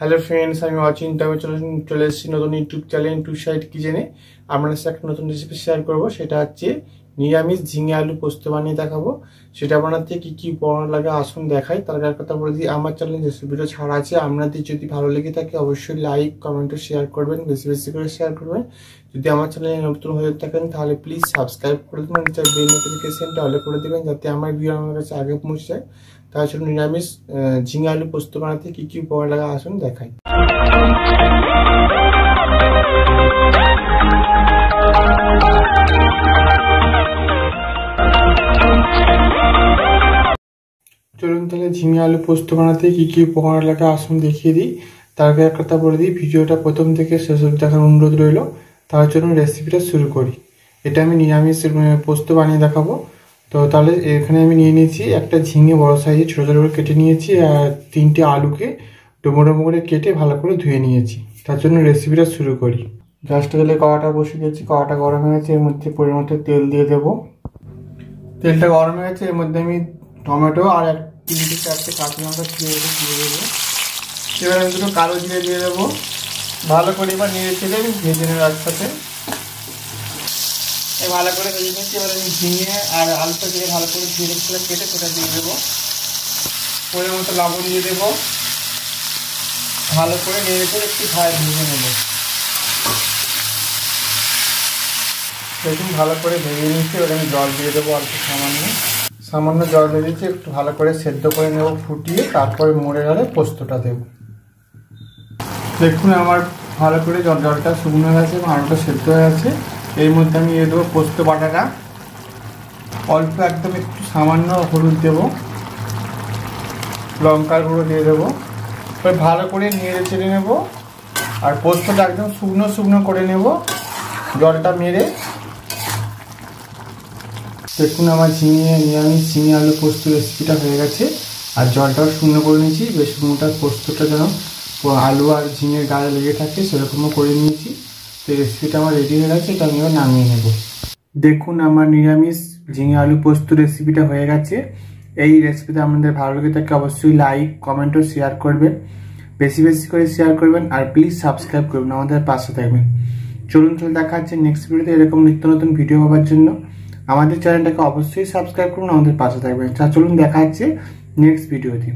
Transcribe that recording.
Hello friends, আমি অচিন্ত। আমি চলে এসেছি নতুন ইউটিউব চ্যানেল টু সাইড কিচেনে। আপনাদের সাথে একটা নতুন রেসিপি শেয়ার করব। সেটা হচ্ছে নিরামিষ ঝিঙে আলু পোস্ত বানিয়ে দেখাবো। সেটা বানাতে কি কি উপকরণ লাগে আসুন দেখাই। তার আগে কথা বলে দিই, আমার চ্যানেলে রেসিপিটা ছাড়া আছে। আপনাদের যদি ভালো লেগে থাকে অবশ্যই লাইক কমেন্ট ও শেয়ার করবেন, বেশি বেশি করে শেয়ার করবেন। যদি আমার চ্যানেলে নতুন হয়ে থাকেন তাহলে প্লিজ সাবস্ক্রাইব করে দেবেন, বেল নোটিফিকেশনটা অল করে দেবেন যাতে আমার ভিডিও আমার কাছে আগে পৌঁছে যায়। তার জন্য নিরামিষ ঝিঙে আলু পোস্ত বানাতে কি কি উপকরণ লাগে আসুন দেখাই। চলুন তাহলে ঝিঙে আলু পোস্ত বানাতে কি কি উপকরণ লাগে আসুন দেখিয়ে দিই। তার আগে এক কথা বলে দিই, ভিডিওটা প্রথম থেকে শেষ অবধি দেখার অনুরোধ রইল। তার জন্য রেসিপিটা শুরু করি। এটা আমি নিরামিষ পোস্ত বানিয়ে দেখাবো। তো তাহলে এখানে আমি নিয়ে নিয়েছি একটা ঝিঙে বড় সাইজে ছোটো ছোটো করে কেটে নিয়েছি, আর 3টে আলুকে ডুমো ডুমো করে কেটে ভালো করে ধুয়ে নিয়েছি। তার জন্য রেসিপিটা শুরু করি। গ্যাসটা জ্বালিয়ে কড়াটা বসিয়ে দিয়েছি। কড়াটা গরম হয়ে গেছে, এর মধ্যে পরিমাণ তেল দিয়ে দেবো। তেলটা গরম হয়ে গেছে, এর মধ্যে আমি টমেটো আর 3-4টে কাঁচা লঙ্কা দিয়ে দেবো। এবার আমি দুটো কালো জিরে দিয়ে দেবো। ভালো করে এবার নেড়ে চেড়ে আমি ভেজে নেবো একসাথে। ভালো করে ভেজে নিচ্ছি। এবার আমি ঝিঙে আর আলুটা দিয়ে ভালো করে ধীরে ধীরে কেটে সেটা দিয়ে দেবো। পরিমাণ মতো লবণ দিয়ে দেবো। ভালো করে নেড়ে চেড়ে একটু ভেজে নেবো। দেখুন ভালো করে ভেজে নিচ্ছি। এবার আমি জল দিয়ে দেবো অল্প সামান্য জল দিয়ে দিচ্ছি। একটু ভালো করে সেদ্ধ করে নেবো ফুটিয়ে, তারপরে মরে গেলে পোস্তটা দেব। দেখুন আমার ভালো করে জলটা শুকনো হয়ে গেছে এবং আলুটা সেদ্ধ হয়ে গেছে। এর মধ্যে আমি দিয়ে দেবো পোস্ত বাটাটা। অল্প একদম একটু সামান্য হলুদ দেবো, লঙ্কার গুঁড়ো দিয়ে দেবো। এবার ভালো করে নেড়ে চেড়ে নেবো। আর পোস্তটা একদম শুকনো শুকনো করে নেব জলটা মেরে। দেখুন আমার নিরামিষ ঝিঙে আলু পোস্ত রেসিপিটা হয়ে গেছে। আর জলটাও শুকনো করে নিয়েছি, বেশ মোটা পোস্তটা যেন আলু আর ঝিঙের গায়ে লেগে থাকে সেরকমও করে নিয়েছি। তো রেসিপিটা আমার রেডি হয়ে গেছে, এটা আমি এবার নামিয়ে নেব। দেখুন আমার নিরামিষ ঝিঙে আলু পোস্ত রেসিপিটা হয়ে গেছে। এই রেসিপিটা আপনাদের ভালো লেগে থাকে অবশ্যই লাইক কমেন্ট ও শেয়ার করবেন, বেশি বেশি করে শেয়ার করবেন। আর প্লিজ সাবস্ক্রাইব করবেন, আমাদের পাশে থাকবেন। চলুন তাহলে দেখা হচ্ছে নেক্সট ভিডিওতে। এরকম নিত্য নতুন ভিডিও পাওয়ার জন্য আমাদের চ্যানেলটাকে অবশ্যই সাবস্ক্রাইব করুন, আমাদের পাশে থাকবেন। চলুন দেখা হচ্ছে নেক্সট ভিডিওতে।